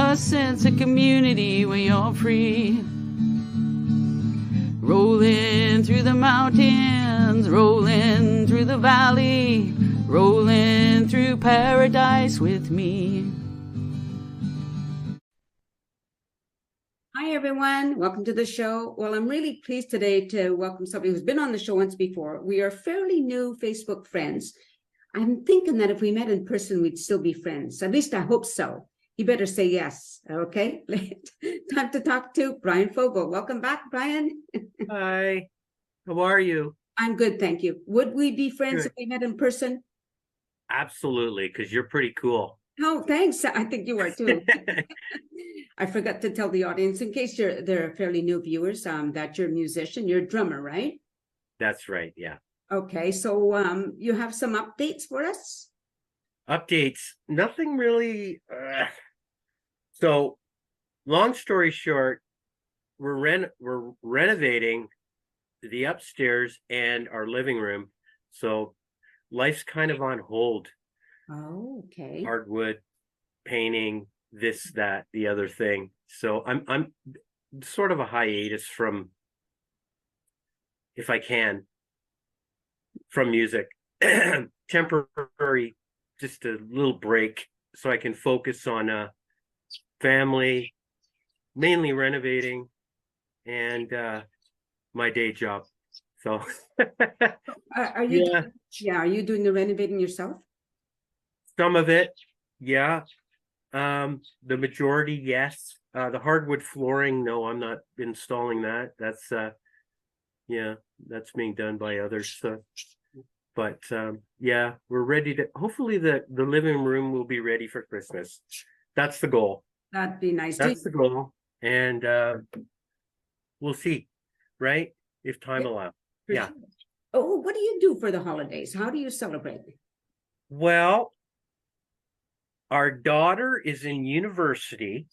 a sense of community when you're free. Rolling through the mountains, rolling through the valley, rolling through paradise with me. Hi, everyone. Welcome to the show. Well, I'm really pleased today to welcome somebody who's been on the show once before. We are fairly new Facebook friends. I'm thinking that if we met in person, we'd still be friends. At least I hope so. You better say yes. Okay. Time to talk to Brian Fogel. Welcome back, Brian. Hi. How are you? I'm good, thank you. Would we be friends Good. if we met in person? Absolutely, because you're pretty cool. Oh, thanks. I think you are too. I forgot to tell the audience, in case they're fairly new viewers, that you're a musician, you're a drummer, right? That's right, yeah. Okay, so you have some updates for us? Updates, nothing really. So, long story short, we're renovating the upstairs and our living room. So, life's kind of on hold. Oh, okay. Hardwood, painting, this, that, the other thing. So I'm sort of a hiatus from, if I can, from music. Temporary, just a little break so I can focus on family, mainly renovating, and my day job. So Are you yeah, are you doing the renovating yourself? some of it, yeah. The majority, yes. The hardwood flooring, no, I'm not installing that. That's yeah, that's being done by others. But yeah, we're ready to. Hopefully, the living room will be ready for Christmas. That's the goal. That'd be nice. That's the goal, and we'll see, right? If time allows. Yeah. Sure. Oh, what do you do for the holidays? How do you celebrate? Well, our daughter is in university,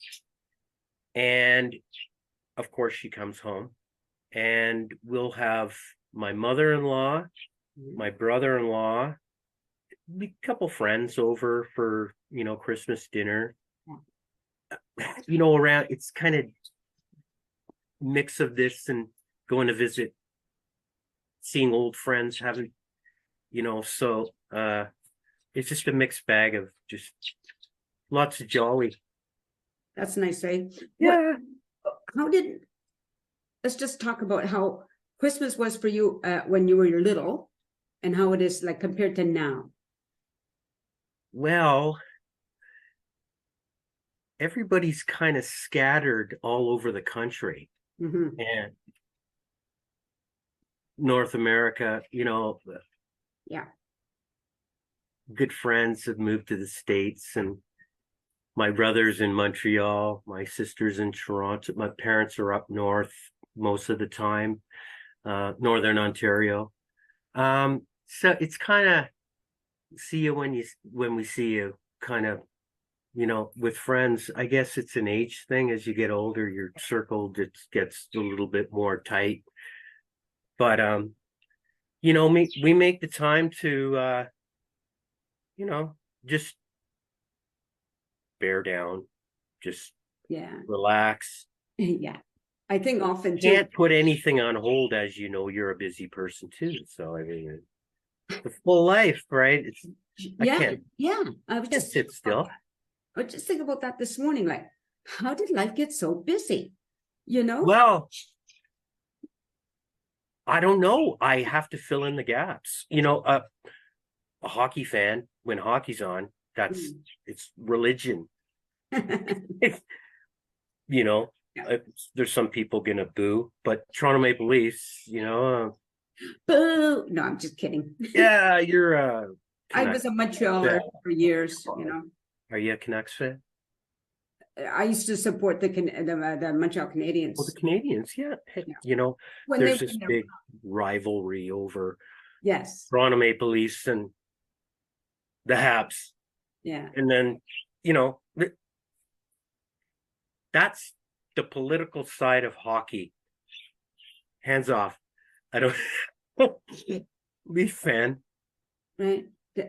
and of course she comes home, and we'll have my mother-in-law, my brother-in-law, a couple friends over for, Christmas dinner. Around, it's kind of mix of this and going to visit, seeing old friends, having, so it's just a mixed bag of just lots of jolly. That's nice, right? Yeah. Let's just talk about how Christmas was for you when you were little and how it is like compared to now. Well, everybody's kind of scattered all over the country. Mm-hmm. And North America, Yeah. good friends have moved to the States, and my brother's in Montreal, my sister's in Toronto, my parents are up north most of the time, Northern Ontario. So it's kind of see you when we see you, kind of, with friends. I guess it's an age thing. As you get older, your circle just gets a little bit more tight. But we make the time to just bear down, just relax. Yeah. I think often Can't put anything on hold, as you know, you're a busy person too. So I mean, the full life, right? I can't I was just sit still. I was just thinking about that this morning. Like, how did life get so busy? Well, I don't know. I have to fill in the gaps. A hockey fan, when hockey's on, it's religion. There's some people gonna boo, but Toronto Maple Leafs, Boo! No, I'm just kidding. Yeah, you're I was a Montrealer for years. Are you a Canucks fan? I used to support the Montreal Canadiens. Well, the Canadiens, yeah. When there's this big rivalry over Toronto Maple Leafs and the Habs. Yeah. And then, that's the political side of hockey. Hands off. I don't Leaf fan. Right.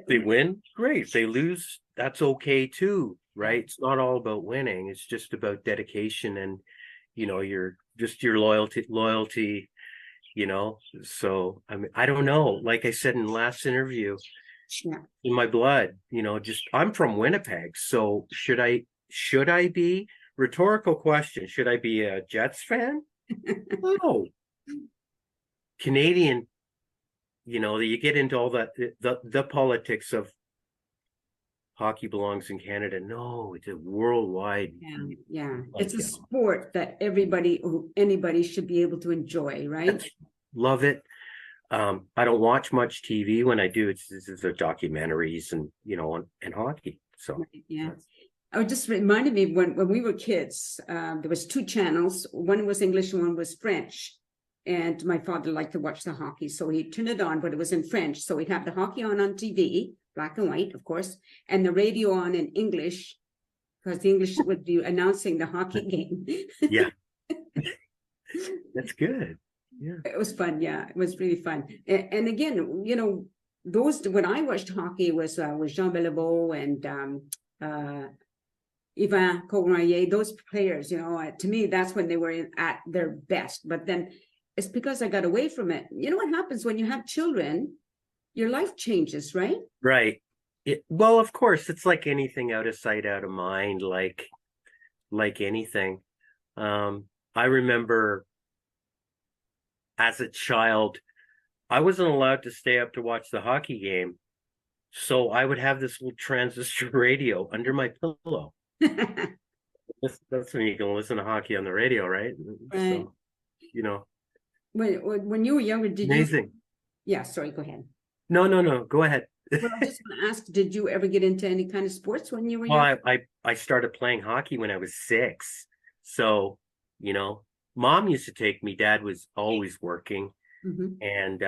They win, great. They lose, that's okay too. right? It's not all about winning. It's just about dedication and, your loyalty, So, I mean, I don't know. Like I said in the last interview, Yeah. in my blood, I'm from Winnipeg. So should I be, rhetorical question, should I be a Jets fan? No. Canadian, you get into all the politics of hockey belongs in Canada. No, it's a worldwide. Yeah. It's a sport that anybody should be able to enjoy, right? Love it. I don't watch much TV. When I do, it's the documentaries and and hockey. So yeah. It just reminded me when we were kids, there was 2 channels. One was English and one was French. And my father liked to watch the hockey, so he turned it on, but it was in French. So we'd have the hockey on TV, black and white, of course, and the radio on in English, because the English would be announcing the hockey game. Yeah. That's good. Yeah. It was fun. Yeah, it was really fun. And again, those, when I watched hockey was Jean Beliveau and Yvan Cournoyer, those players, to me, that's when they were at their best. But then it's because I got away from it. You know what happens when you have children? Your life changes, right? Right. Well, of course, it's like anything, out of sight, out of mind, like anything. I remember as a child, I wasn't allowed to stay up to watch the hockey game. So I would have this little transistor radio under my pillow. That's when you can listen to hockey on the radio, right? Right. So, when you were younger, did amazing. Yeah, sorry, go ahead. No, go ahead. Well, I just want to ask, did you ever get into any kind of sports when you were young? Well, I started playing hockey when I was 6. So, Mom used to take me. Dad was always working. Mhm. And,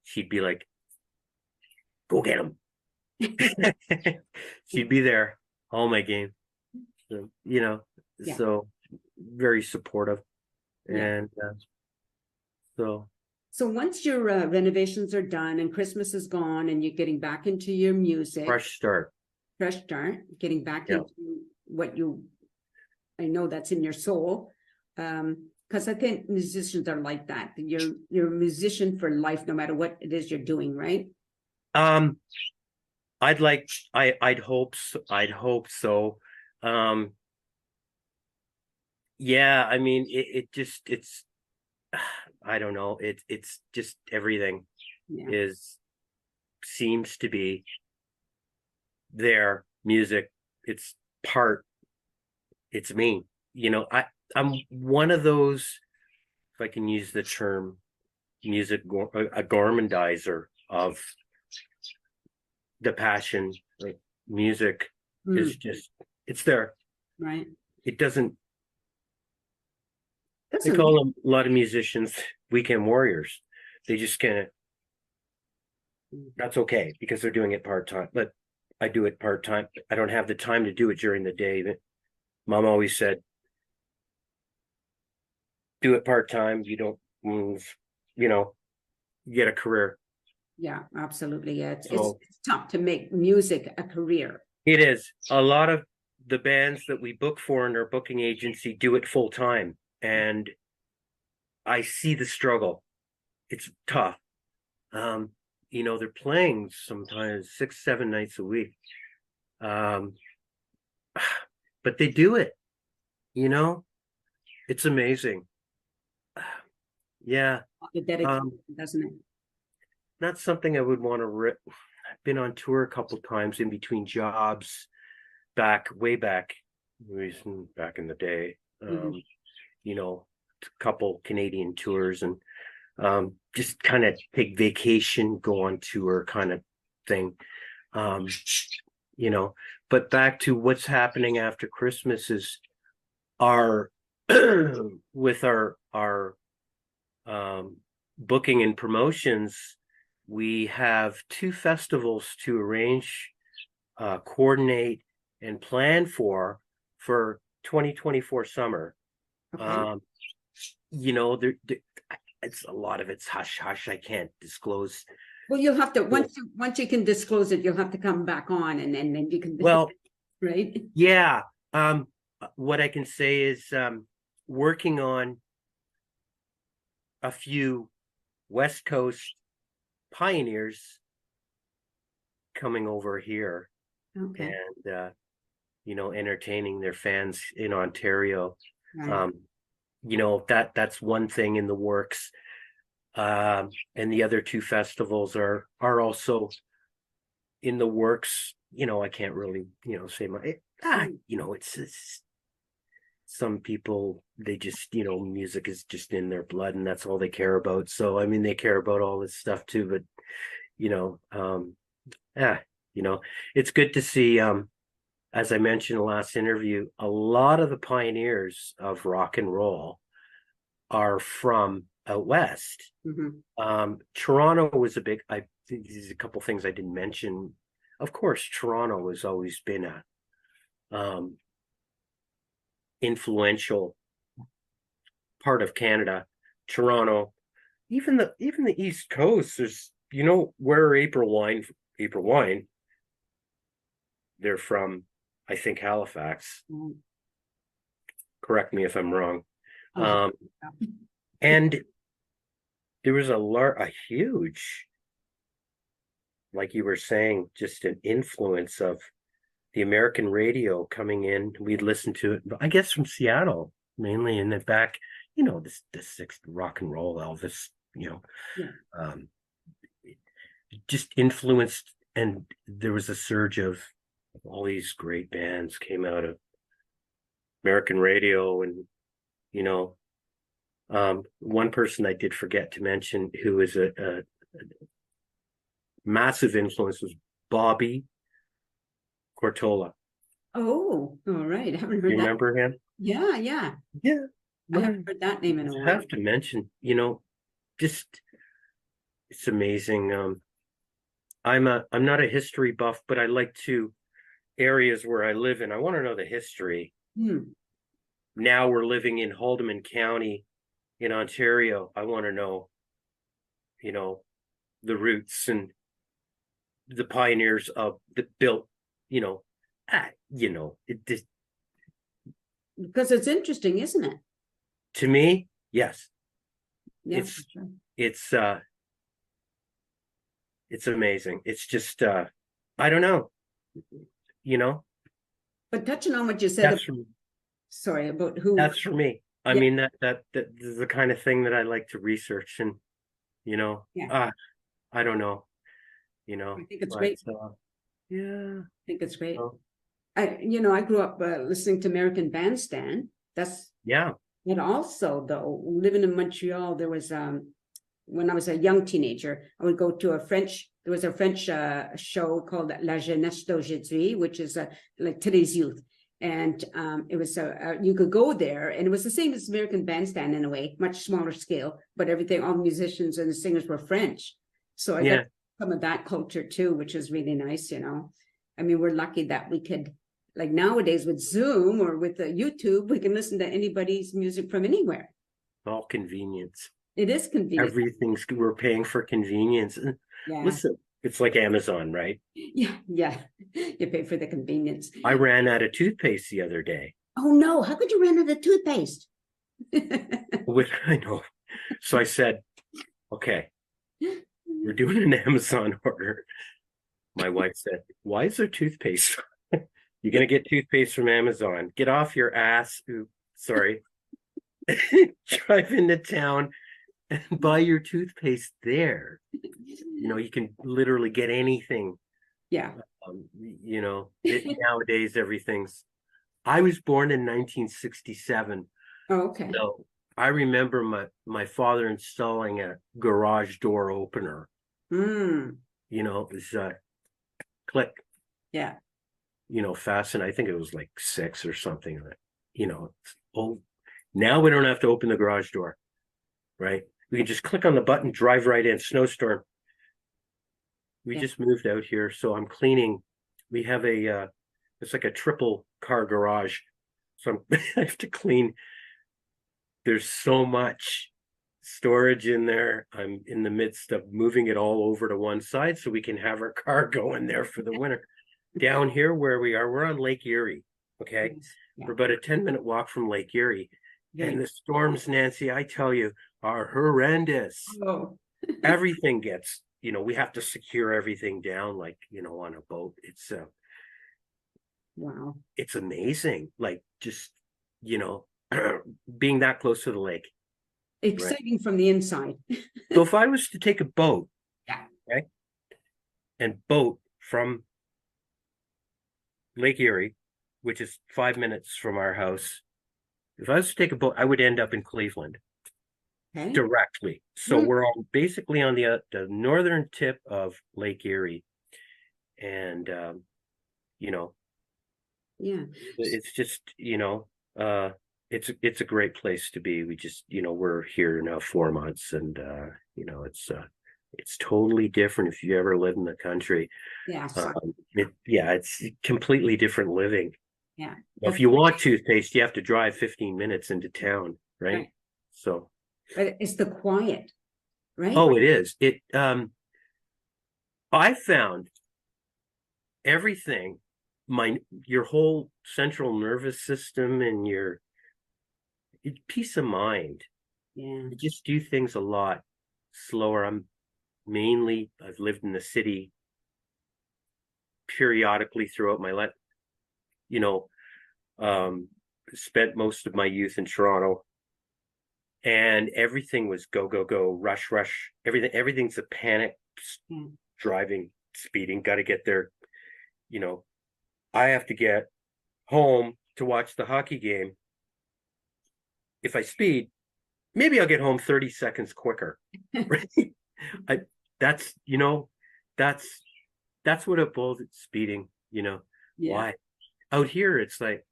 she'd be like, go get him. She'd be there all my game. So, Yeah. so very supportive. Yeah. And so once your renovations are done and Christmas is gone and you're getting back into your music, fresh start, getting back into what I know that's in your soul. Because I think musicians are like that. You're a musician for life, no matter what it is you're doing, right? I'd hope so. Yeah, I mean, it's I don't know. It's just everything seems to be there. Music, it's me. I'm one of those, if I can use the term, a gourmandizer of the passion. Like music is just, it's there. Right. It doesn't. They call them, a lot of musicians, weekend warriors. They just that's okay because they're doing it part-time. But I do it part-time. I don't have the time to do it during the day. But Mom always said, do it part-time. You don't move, get a career. Yeah, absolutely. Yeah, it's tough to make music a career. It is. A lot of the bands that we book for in our booking agency do it full-time. And I see the struggle. It's tough. They're playing sometimes 6-7 nights a week. But they do it, it's amazing. Yeah. The dedication, doesn't it? Not something I would want to I've been on tour a couple times in between jobs, way back in the day. A couple Canadian tours and just kind of take vacation, go on tour kind of thing. But back to what's happening after Christmas is with our booking and promotions, we have 2 festivals to arrange, coordinate, and plan for 2024 summer. Okay. It's a lot of it's hush hush. I can't disclose. Well, you'll have to once you can disclose it, you'll have to come back on and then you can. Well, right? Yeah. What I can say is working on a few West Coast pioneers coming over here Okay. and entertaining their fans in Ontario. Right. That's one thing in the works. And the other two festivals are also in the works. I can't really, say it's some people, they just, music is just in their blood and that's all they care about. So, I mean, they care about all this stuff too, but, you know, um, yeah, it's good to see, as I mentioned in the last interview, a lot of the pioneers of rock and roll are from out west. Toronto was I think there's a couple things I didn't mention. Of course, Toronto has always been a influential part of Canada. Toronto, even the East Coast. There's where April Wine. They're from, I think, Halifax. Correct me if I'm wrong. And there was a huge, like you were saying, just an influence of the American radio coming in. We'd listen to it, I guess, from Seattle mainly, and then back, this rock and roll Elvis, just influenced, and there was a surge of all these great bands came out of American radio, and one person I did forget to mention who is a massive influence was Bobby Cortola. Oh, all right. I haven't heard You that. remember him? Yeah. Yeah. I haven't heard that name in a while. I have to mention, just it's amazing. I'm not a history buff, but I like to areas where I live in. I want to know the history. Now we're living in Haldimand County in Ontario. I want to know, the roots and the pioneers of that built, because it's interesting, isn't it? To me, yes. Yeah, it's sure. It's amazing. It's just I don't know, But touching on what you said, about who. That's for me. I mean, that is the kind of thing that I like to research, and I don't know, I think it's great. Yeah, I think it's great. I grew up listening to American Bandstand. And also, though, living in Montreal, there was when I was a young teenager, I would go to there was a French show called La Jeunesse d'aujourd'hui, which is like today's youth. And it was you could go there, and it was the same as American Bandstand in a way, much smaller scale, but all the musicians and the singers were French. So I got some of that culture too, which is really nice. I mean, we're lucky that we could, like nowadays with Zoom or with YouTube, we can listen to anybody's music from anywhere. All convenience. It is convenient. We're paying for convenience. Listen, it's like Amazon, right? Yeah. You pay for the convenience. I ran out of toothpaste the other day. Oh no, how could you run out of toothpaste? I know. So I said, okay, we're doing an Amazon order. My wife said, why is there toothpaste? You're going to get toothpaste from Amazon. Get off your ass. Ooh, sorry. Drive into town and buy your toothpaste there. You can literally get anything. Yeah. Nowadays, everything's. I was born in 1967. Oh, okay. So I remember my father installing a garage door opener. It was click. Yeah. Fasten. I think it was like 6 or something. Now we don't have to open the garage door, right? We can just click on the button, drive right in. Snowstorm. We just moved out here, so I'm cleaning. We have it's like a triple car garage, so I have to clean. There's so much storage in there. I'm in the midst of moving it all over to one side so we can have our car go in there for the winter. down here where we are, we're on Lake Erie. Okay. Yes. Yeah. We're about a 10-minute walk from Lake Erie. Very And the storms, Nancy, I tell you, are horrendous. Oh, Everything gets, we have to secure everything down like, on a boat. wow. It's amazing. Like just, being that close to the lake. Exciting from the inside. So if I was to take a boat, Yeah. okay, and boat from Lake Erie, which is 5 minutes from our house, if I was to take a boat, I would end up in Cleveland Okay. directly. So we're all basically on the northern tip of Lake Erie, and Yeah. it's just it's a great place to be. We just we're here now 4 months, and it's totally different if you ever live in the country. Yeah. It's completely different living. Yeah. If you want toothpaste, you have to drive 15 minutes into town, right? So, but it's the quiet, right? oh, it is. I found everything, your whole central nervous system and your peace of mind. Yeah. You just do things a lot slower. I've lived in the city periodically throughout my life, spent most of my youth in Toronto, and everything was go, go, go, rush, rush. Everything's a panic, driving, speeding, got to get there. I have to get home to watch the hockey game. If I speed, maybe I'll get home 30 seconds quicker. Right? That's what it boils at speeding, Yeah. Why? Out here, it's like,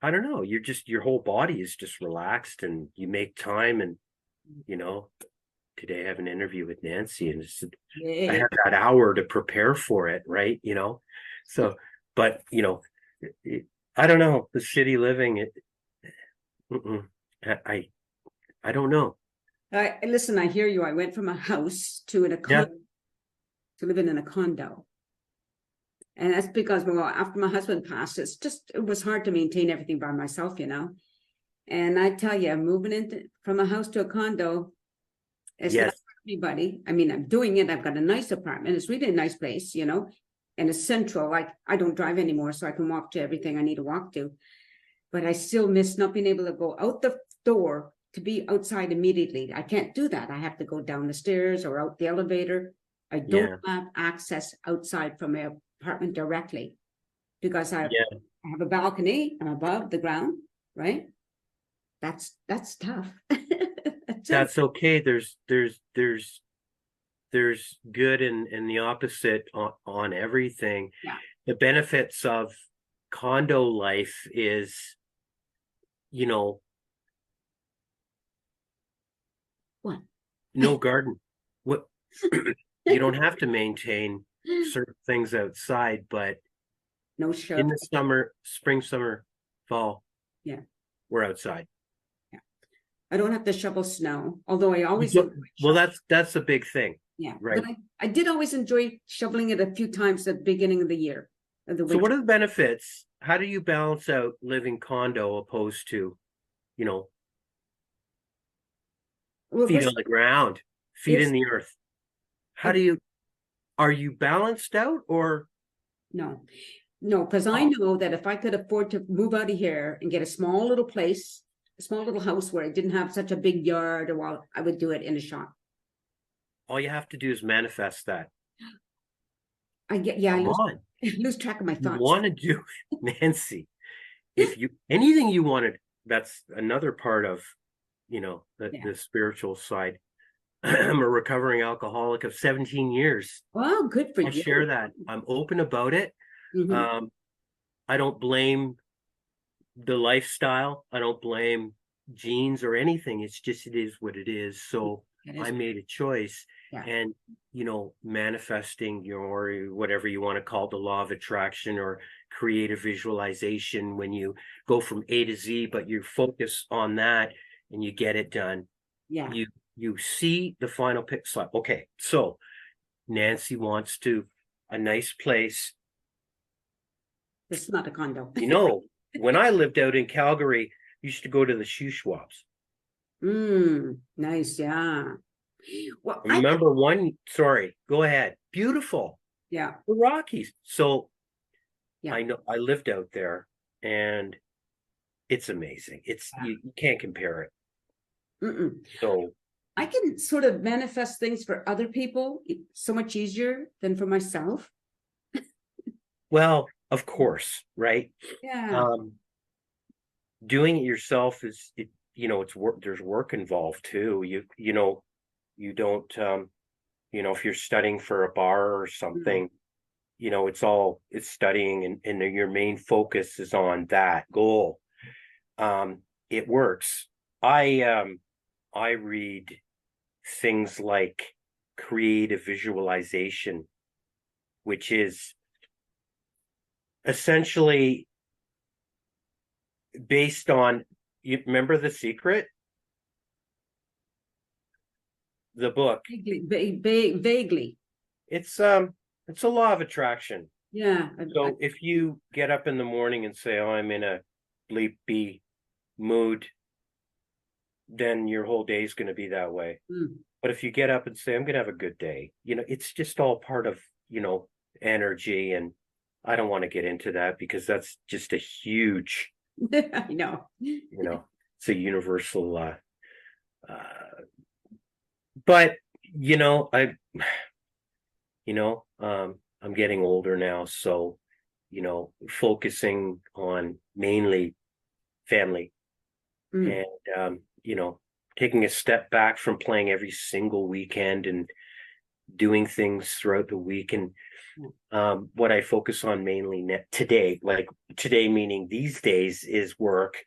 I don't know, your whole body is just relaxed, and you make time, and, today I have an interview with Nancy, and I have that hour to prepare for it, right? So, but, I don't know, the city living, I don't know. Listen, I hear you. I went from a house to to living in a condo. And that's because, well, after my husband passed, it was hard to maintain everything by myself, And I tell you, moving from a house to a condo, it's not for everybody. I mean, I'm doing it. I've got a nice apartment. It's really a nice place, and it's central. Like, I don't drive anymore, so I can walk to everything I need to walk to. But I still miss not being able to go out the door to be outside immediately. I can't do that. I have to go down the stairs or out the elevator. I don't have access outside from my apartment directly, because I have a balcony. I'm above the ground, right? That's tough. That's okay. There's good and the opposite on everything. Yeah. The benefits of condo life is, what? No garden. What? You don't have to maintain certain things outside, but No show. in the summer, spring, summer, fall, we're outside. Yeah. I don't have to shovel snow, although I always well, that's a big thing. Yeah, right. But I did always enjoy shoveling it a few times at the beginning of the year. So what are the benefits? How do you balance out living condo opposed to, feet on the ground, feet in the earth? Are you balanced out, or? No, because I know that if I could afford to move out of here and get a small little place, a small little house where I didn't have such a big yard, I would do it in a shot. All you have to do is manifest that. I lose track of my thoughts. You want to do it, Nancy. If anything you wanted, that's another part of, the spiritual side. I'm a recovering alcoholic of 17 years. Wow, good for you. I share that. I'm open about it. Mm-hmm. I don't blame the lifestyle. I don't blame genes or anything. It's just, it is what it is. So I made a choice, and, manifesting your, whatever you want to call it, the law of attraction or creative visualization, when you go from A to Z, but you focus on that and you get it done. Yeah. You see the final pixel. Okay. So Nancy wants to a nice place. It's not a condo. You know, when I lived out in Calgary, I used to go to the shoe swaps. Nice, yeah. Well, Remember one, sorry, go ahead. Beautiful. yeah, The Rockies. So yeah. I know I lived out there and it's amazing. It's you can't compare it. So I can sort of manifest things for other people so much easier than for myself. well, of course, right? Yeah. Doing it yourself is it's work, there's work involved too. You don't if you're studying for a bar or something, it's studying and your main focus is on that goal. It works. I read things like creative visualization, which is essentially based on, you remember The Secret? The book. Vaguely. It's a law of attraction. Yeah. So if you get up in the morning and say, "Oh, I'm in a sleepy mood," then your whole day is going to be that way. But if you get up and say, "I'm going to have a good day," it's just all part of, energy. And I don't want to get into that because that's just a huge, I know. It's a universal, but I'm getting older now, so focusing on mainly family and taking a step back from playing every single weekend and doing things throughout the week. And what I focus on mainly today meaning these days, is work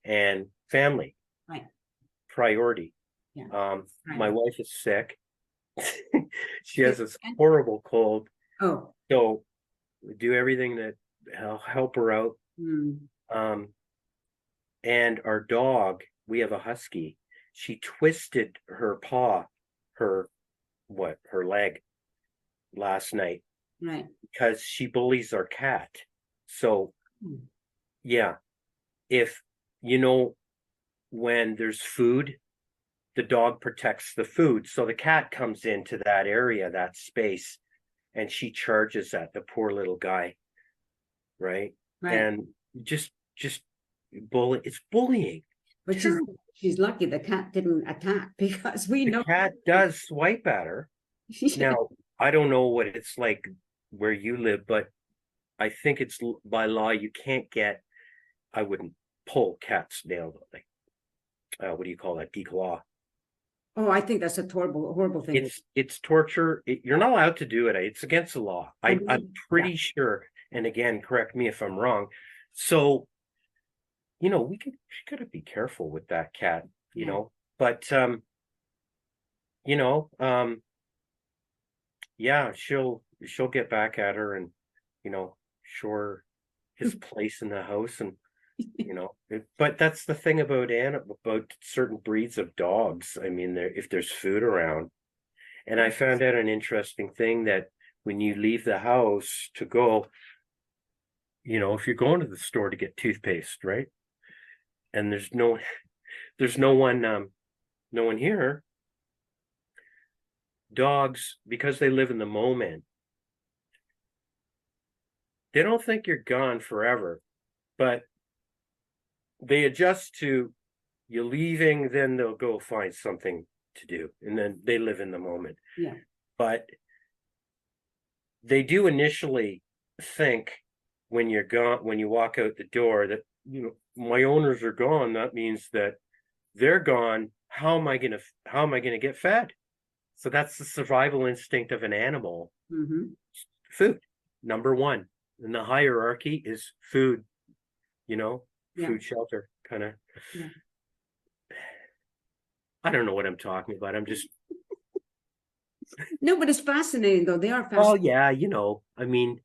and family. Right. Priority. Yeah. Right. My wife is sick. She has this horrible cold. Oh. So we do everything that help her out. And our dog, we have a husky. She twisted her leg last night. Right. Because she bullies our cat. So yeah, if when there's food, the dog protects the food. So the cat comes into that area, that space, and she charges at the poor little guy. Right. And just bully. It's bullying. But she's lucky the cat didn't attack, because we know the cat does swipe at her. Now, I don't know what it's like where you live, but I think it's by law I wouldn't pull cat's nail, like what do you call that? Declaw. Oh, I think that's a horrible thing. It's torture. You're not allowed to do it. It's against the law. I'm pretty sure. And again, correct me if I'm wrong. So, we gotta be careful with that cat, but yeah, she'll get back at her and show her his place in the house. And but that's the thing about certain breeds of dogs. I mean, if there's food around. And I found out an interesting thing, that when you leave the house to go, if you're going to the store to get toothpaste, right, and there's no one here, dogs, because they live in the moment, they don't think you're gone forever, but they adjust to you leaving, then they'll go find something to do, and then they live in the moment. Yeah. But they do initially think when you're gone, when you walk out the door, that my owners are gone. That means that they're gone. How am I gonna get fed? So that's the survival instinct of an animal. Food, number one in the hierarchy, is food. Food, shelter, kind of. Yeah. I don't know what I'm talking about. I'm just. No, but it's fascinating, though. They are fascinating. Oh yeah, I mean,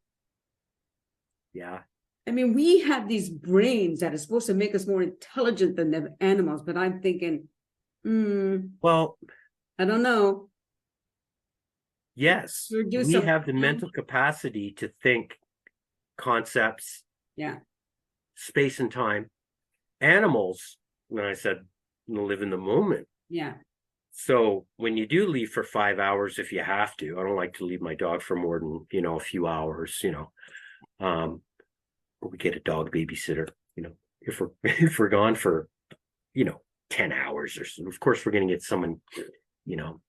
yeah. I mean, we have these brains that are supposed to make us more intelligent than the animals, but I'm thinking, well, I don't know. Yes, Or do we some, have the mental capacity to think concepts, yeah, space and time. Animals, when I said live in the moment. yeah. So when you do leave for 5 hours, if you have to, I don't like to leave my dog for more than, a few hours, we get a dog babysitter, if we're if we're gone for, 10 hours or so. Of course we're gonna get someone, you know.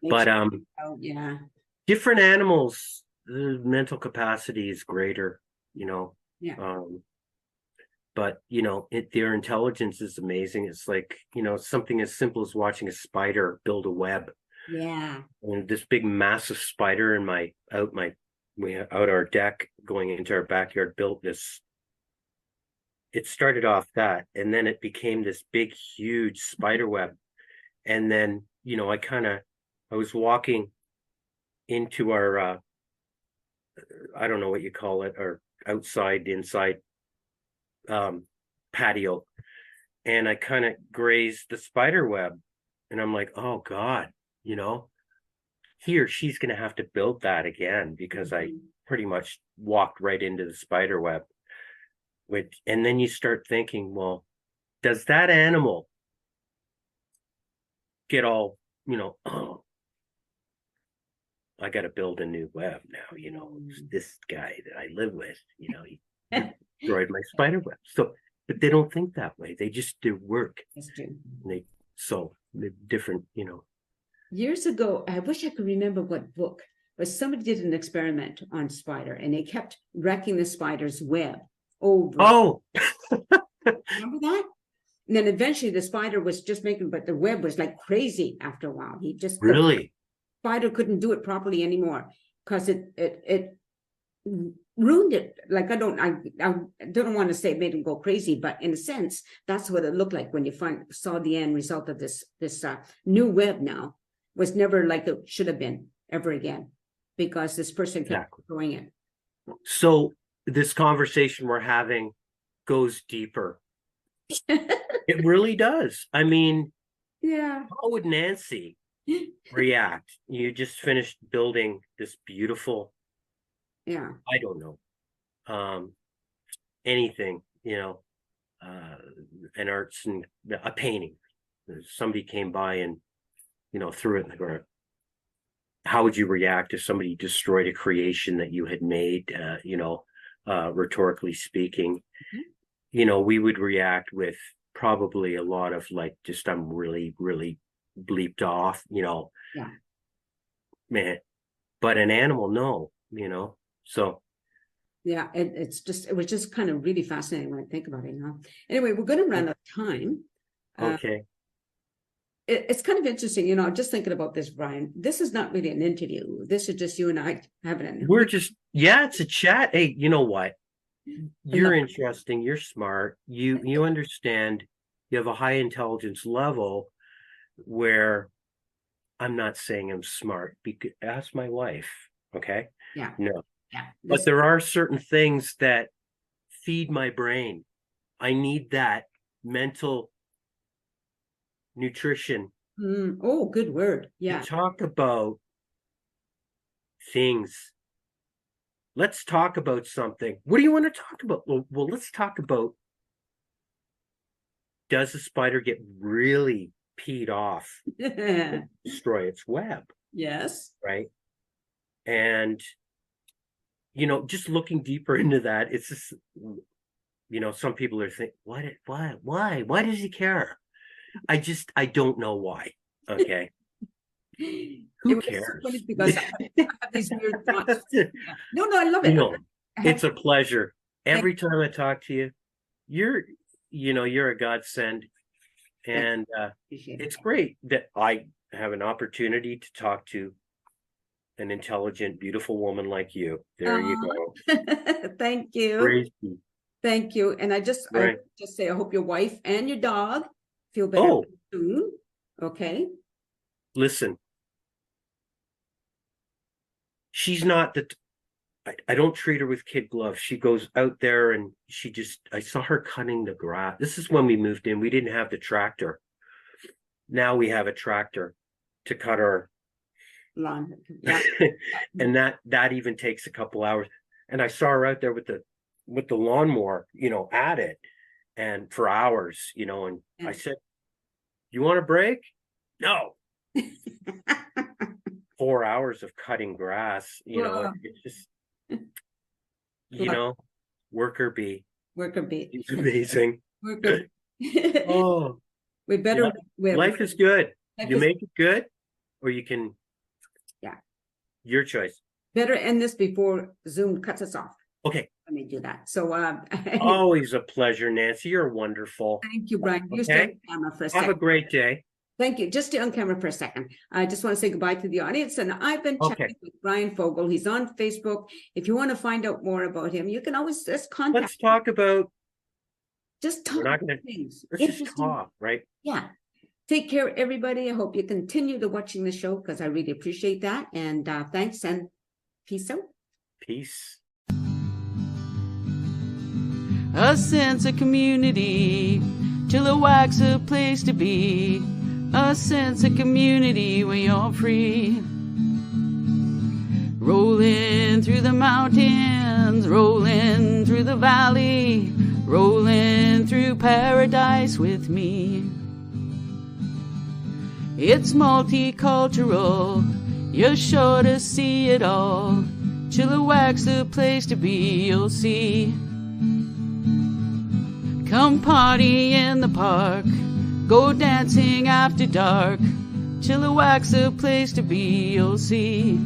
Make But sure- oh, yeah, different animals, the mental capacity is greater, you know. yeah. But their intelligence is amazing. It's like, something as simple as watching a spider build a web. Yeah. And this big massive spider in out our deck going into our backyard built this. It started off that, and then it became this big, huge spider web. And then, I was walking into our, I don't know what you call it, or inside patio, and I kind of grazed the spider web, and I'm like, oh God, she's going to have to build that again, because I pretty much walked right into the spider web. And then you start thinking, well, does that animal get all, oh, I got to build a new web now, this guy that I live with, he destroyed my spider web. So, but they don't think that way. They just do work. That's true. And they're different, Years ago, I wish I could remember what book, but somebody did an experiment on spider, and they kept wrecking the spider's web over. Oh, Remember that? And then eventually the spider was just making, but the web was like crazy after a while. He just really? The spider couldn't do it properly anymore because it ruined it. Like I don't want to say it made him go crazy, but in a sense, that's what it looked like when you saw the end result of this new web. Now was never like it should have been ever again, because this person kept doing it. So this conversation we're having goes deeper. It really does. I mean, yeah. How would Nancy react? You just finished building this beautiful, yeah, I don't know, anything, an arts and a painting. Somebody came by and, threw it in the ground. How would you react if somebody destroyed a creation that you had made, rhetorically speaking? Mm-hmm. We would react with probably a lot of like, just, I'm really, really bleeped off, yeah, man. But an animal, no, so. Yeah, it was just kind of really fascinating when I think about it. Anyway, we're going to run out of time. Okay. It's kind of interesting, just thinking about this, Brian. This is not really an interview. This is just you and I having an. We're just, it's a chat. Hey, you know what? You're interesting. You're smart. You understand. You have a high intelligence level where I'm not saying I'm smart. Because ask my wife. Okay. Yeah. No. Yeah. But there are certain things that feed my brain. I need that mental nutrition. Oh, good word. Yeah. To talk about things. Let's talk about something. What do you want to talk about? Well, let's talk about, does the spider get really peed off, destroy its web? Yes. Right. And, just looking deeper into that, it's just, some people are thinking, why does he care? I don't know why. Okay. Who cares? So because I have these weird thoughts. Yeah. No, I love it. It's a pleasure. Every time I talk to you, you're a godsend. And it's great that I have an opportunity to talk to an intelligent, beautiful woman like you. There you go. Thank you. Praise you. Thank you. And I just say, I hope your wife and your dog feel better soon. Okay. Listen, she's not I don't treat her with kid gloves. She goes out there and I saw her cutting the grass. This is when we moved in. We didn't have the tractor. Now we have a tractor to cut our lawn. Yeah. And that even takes a couple hours. And I saw her out there with the lawnmower, at it, and for hours, and I said, "You want a break?" "No." 4 hours of cutting grass, it's just, worker bee. Worker bee. It's amazing. Worker. Oh, We better. life is good. Life You is- make it good, or you can. Yeah. Your choice. Better end this before Zoom cuts us off. Okay. Let me do that. So, Always a pleasure, Nancy. You're wonderful. thank you, Brian. You stay on camera for a Have second. a great day. Thank you. Just stay on camera for a second. I just want to say goodbye to the audience. And I've been chatting with Brian Fogel. He's on Facebook. If you want to find out more about him, you can always just contact Let's talk about. Just talk We're not about gonna. things. Let's just Interesting. talk, right? Yeah. Take care, everybody. I hope you continue to watching the show because I really appreciate that. And thanks and peace out. Peace. A sense of community, Chilliwack's a place to be. A sense of community where you're free. Rolling through the mountains, rolling through the valley, rolling through paradise with me. It's multicultural, you're sure to see it all. Chilliwack's a place to be, you'll see. Come party in the park, go dancing after dark. Chilliwack's a place to be, you'll see.